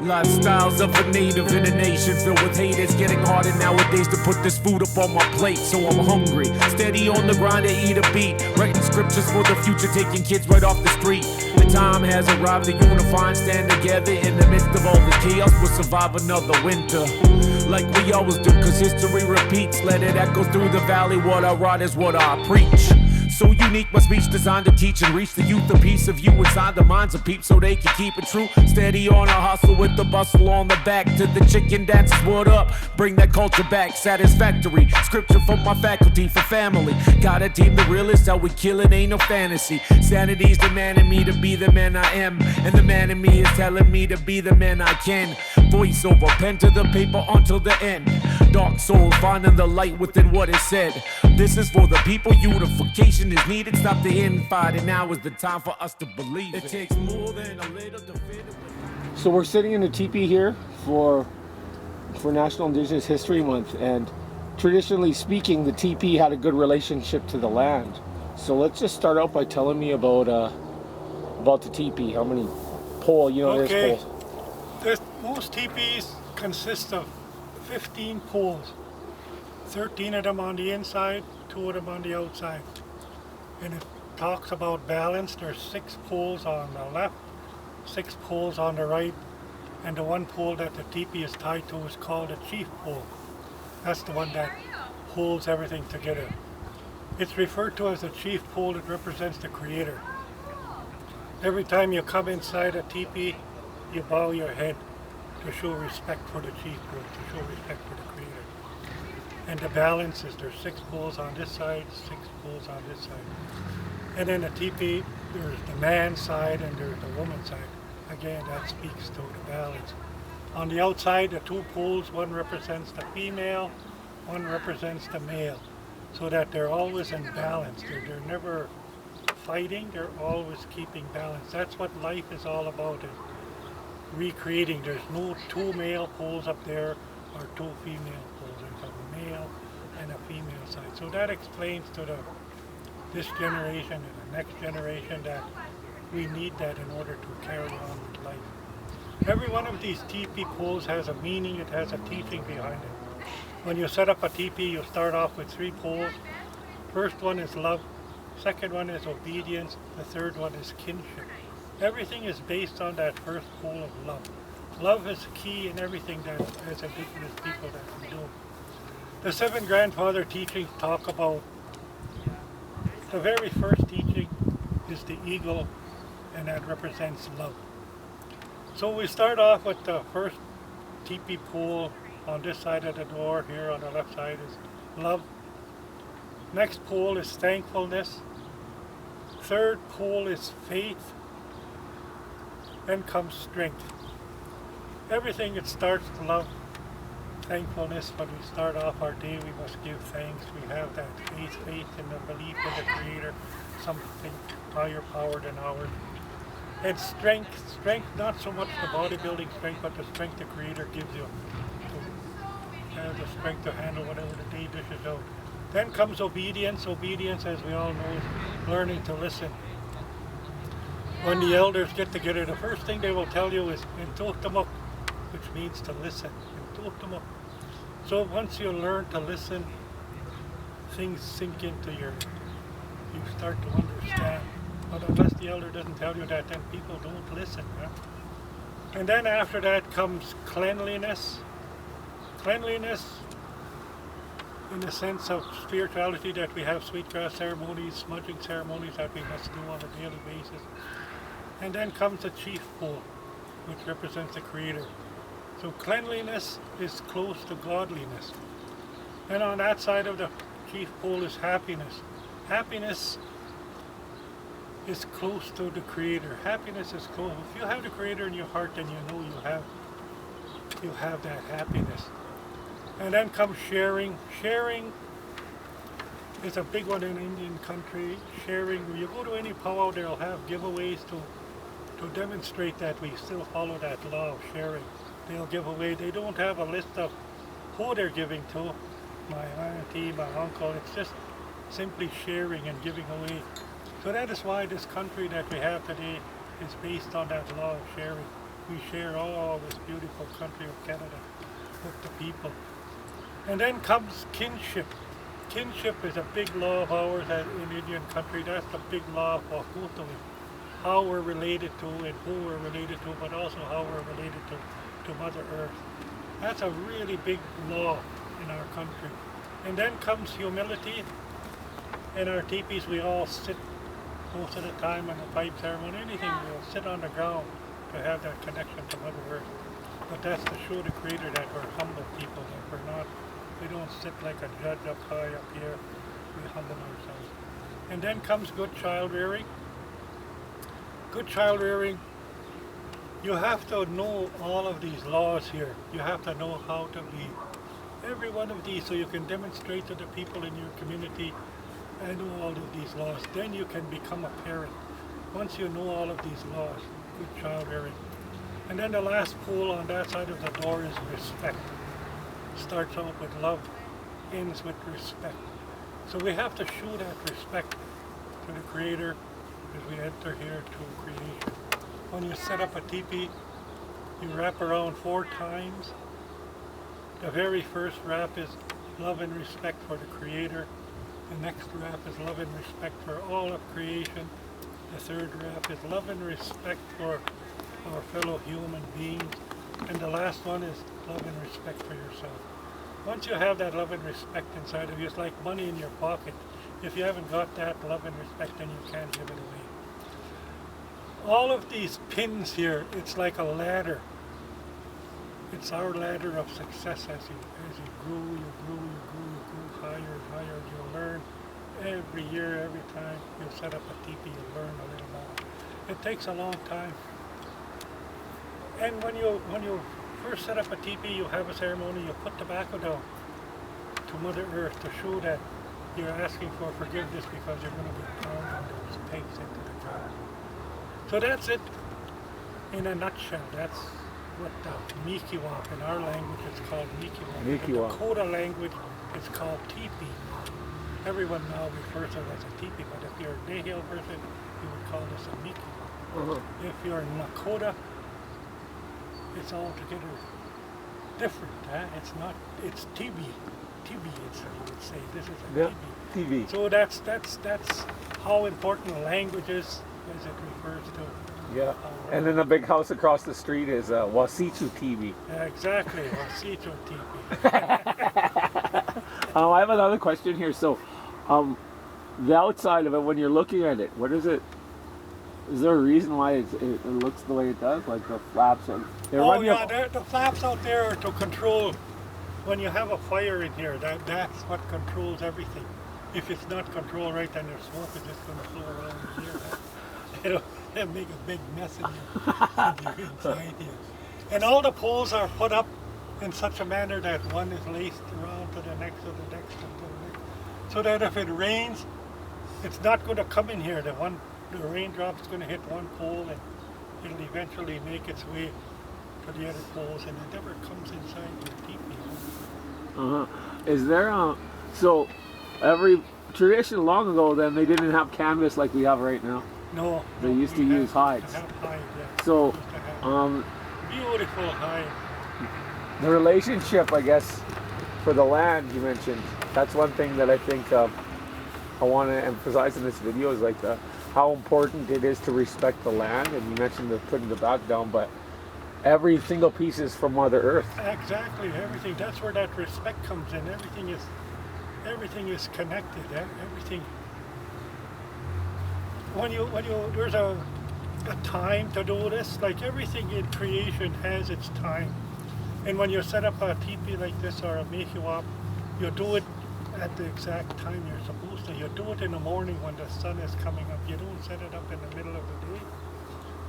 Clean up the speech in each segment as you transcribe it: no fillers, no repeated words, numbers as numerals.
Lifestyles of a native in a nation filled with hate. It's getting harder nowadays to put this food up on my plate, so I'm hungry. Steady on the grind to eat a beat, writing scriptures for the future, taking kids right off the street. The time has arrived to unify and stand together in the midst of all the chaos. We'll survive another winter like we always do, cause history repeats. Let it echo through the valley. What I write is what I preach. So unique, my speech designed to teach and reach the youth a piece of you inside the minds of peeps so they can keep it true. Steady on a hustle with the bustle on the back. To the chicken dances, what up? Bring that culture back, satisfactory. Scripture from my faculty for family. Gotta team the realest, how we kill it ain't no fantasy. Sanity's demanding me to be the man I am, and the man in me is telling me to be the man I can. Voice over pen to the paper until the end. Dark souls finding the light within what is said. This is for the people, unification is needed. Stop the infighting, now is the time for us to believe it. It takes more than a little to fit it. So we're sitting in a teepee here for National Indigenous History Month, and traditionally speaking, the teepee had a good relationship to the land. So let's just start out by telling me about the teepee. How many poles? There's poles. Most teepees consist of 15 poles. 13 of them on the inside, 2 of them on the outside. And it talks about balance. There's 6 poles on the left, 6 poles on the right, and the one pole that the teepee is tied to is called a chief pole. That's the one that holds everything together. It's referred to as a chief pole. It represents the Creator. Every time you come inside a teepee, you bow your head to show respect for the chief pole, to show respect for the Creator. And the balance is there's 6 poles on this side, 6 poles on this side. And in the teepee, there's the man's side and there's the woman's side. Again, that speaks to the balance. On the outside, the 2 poles, one represents the female, one represents the male, so that they're always in balance. They're never fighting, they're always keeping balance. That's what life is all about, is recreating. There's no 2 male poles up there or 2 female poles. There's a male and a female side. So that explains to this generation and the next generation that we need that in order to carry on with life. Every one of these teepee poles has a meaning, it has a teaching behind it. When you set up a teepee, you start off with 3 poles. First one is love, second one is obedience, the third one is kinship. Everything is based on that first pole of love. Love is key in everything that as Indigenous people that we do. The 7 grandfather teachings talk about, the very first teaching is the eagle, and that represents love. So we start off with the first teepee pole on this side of the door. Here on the left side is love. Next pole is thankfulness. Third pole is faith. Then comes strength. Everything, it starts with love, thankfulness. When we start off our day, we must give thanks. We have that faith in the belief in the Creator, something higher power than ours. And strength, not so much the bodybuilding strength, but the strength the Creator gives you to have the strength to handle whatever the day dishes out. Then comes obedience. Obedience, as we all know, is learning to listen. When the elders get together, the first thing they will tell you is "Intuhtamuk," which means to listen. Intuhtamuk. So once you learn to listen, things sink into you start to understand. But unless the elder doesn't tell you that, then people don't listen. Huh? And then after that comes cleanliness. Cleanliness in the sense of spirituality, that we have sweetgrass ceremonies, smudging ceremonies that we must do on a daily basis. And then comes the chief pole, which represents the Creator. So cleanliness is close to godliness. And on that side of the chief pole is happiness. Happiness is close to the Creator. Happiness is close. If you have the Creator in your heart, then you know you have that happiness. And then comes sharing. Sharing is a big one in Indian country. Sharing, when you go to any powwow, they'll have giveaways to demonstrate that we still follow that law of sharing. They'll give away, they don't have a list of who they're giving to, my auntie, my uncle. It's just simply sharing and giving away. So that is why this country that we have today is based on that law of sharing. we share all this beautiful country of Canada with the people. And then comes kinship. Kinship is a big law of ours in Indian country. That's the big law of Wahutui. How we're related to and who we're related to, but also how we're related to Mother Earth. That's a really big law in our country. And then comes humility. In our teepees, we all sit most of the time on the pipe ceremony, anything, we'll sit on the ground to have that connection to Mother Earth. But that's to show the Creator that we're humble people, that we don't sit like a judge up high up here, we humble ourselves. And then comes good child rearing. Good child rearing, you have to know all of these laws here. You have to know how to be every one of these so you can demonstrate to the people in your community, I know all of these laws. Then you can become a parent. Once you know all of these laws, good child rearing. And then the last pole on that side of the door is respect. Starts out with love, ends with respect. So we have to show that respect to the Creator as we enter here to creation. When you set up a teepee, you wrap around 4 times. The very first wrap is love and respect for the Creator. The next wrap is love and respect for all of creation. The third wrap is love and respect for our fellow human beings. And the last one is love and respect for yourself. Once you have that love and respect inside of you, it's like money in your pocket. If you haven't got that love and respect, then you can't give it away. All of these pins here, it's like a ladder. It's our ladder of success as you grow higher and higher. You'll learn every year, every time you set up a teepee, you'll learn a little more. It takes a long time. And when you first set up a teepee, you have a ceremony, you put tobacco down to Mother Earth to show that you're asking for forgiveness because you're going to be pounding those pegs into the ground. So that's it in a nutshell. That's what the Mikiwak, in our language it's called Mikiwak. In the Dakota language it's called Teepee. Everyone now refers to it as a teepee, but if you're a Nahil person, you would call this a Mikiwak. If you're Nakota, it's altogether different. It's Tibi. Tibi, you would say. This is a Tibi. So that's how important language is as it refers to. Yeah, and then the big house across the street is Wasitu TV. Yeah, exactly, Wasitu TV. I have another question here. So, the outside of it, when you're looking at it, what is it? Is there a reason why it looks the way it does? Like the flaps? The flaps out there are to control when you have a fire in here. That's what controls everything. If it's not controlled right, then there's smoke is just going to flow around here. It'll make a big mess in your inside here. And all the poles are put up in such a manner that one is laced around to the next, to the next, to the next. So that if it rains, it's not going to come in here. The raindrop's going to hit one pole and it'll eventually make its way to the other poles, and it never comes inside your teepee. Is there so every tradition long ago then they didn't have canvas like we have right now? No. They used to use hides. Hide, yeah. So beautiful hide. The relationship, I guess, for the land you mentioned, that's one thing that I think I want to emphasize in this video is like how important it is to respect the land. And you mentioned putting the back down, but every single piece is from Mother Earth. Exactly, everything. That's where that respect comes in. Everything is connected. Everything. When there's a time to do this, like everything in creation has its time. And when you set up a teepee like this or a mehiwap, you do it at the exact time you're supposed to. You do it in the morning when the sun is coming up. You don't set it up in the middle of the day.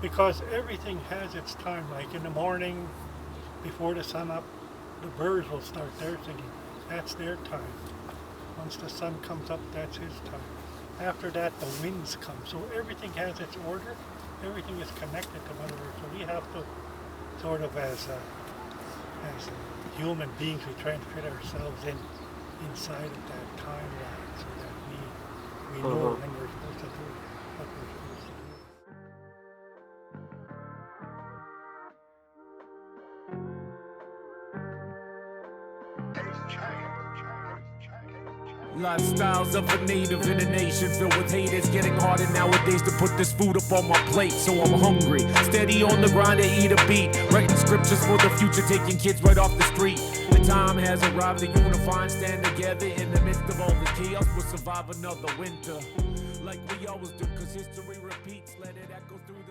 Because everything has its time. Like in the morning, before the sun up, the birds will start their singing. That's their time. Once the sun comes up, that's his time. After that, the winds come. So everything has its order. Everything is connected to Mother Earth. So we have to sort of, as human beings, we try and fit ourselves inside of that timeline so that we know when we're supposed to do what we're supposed to do. Lifestyles of a native in a nation filled with hate. It's getting harder nowadays to put this food up on my plate, so I'm hungry. Steady on the grind to eat a beat. Writing scriptures for the future, taking kids right off the street. The time has arrived to unify and stand together. In the midst of all the chaos, we'll survive another winter. Like we always do, cause history repeats. Let it echo through the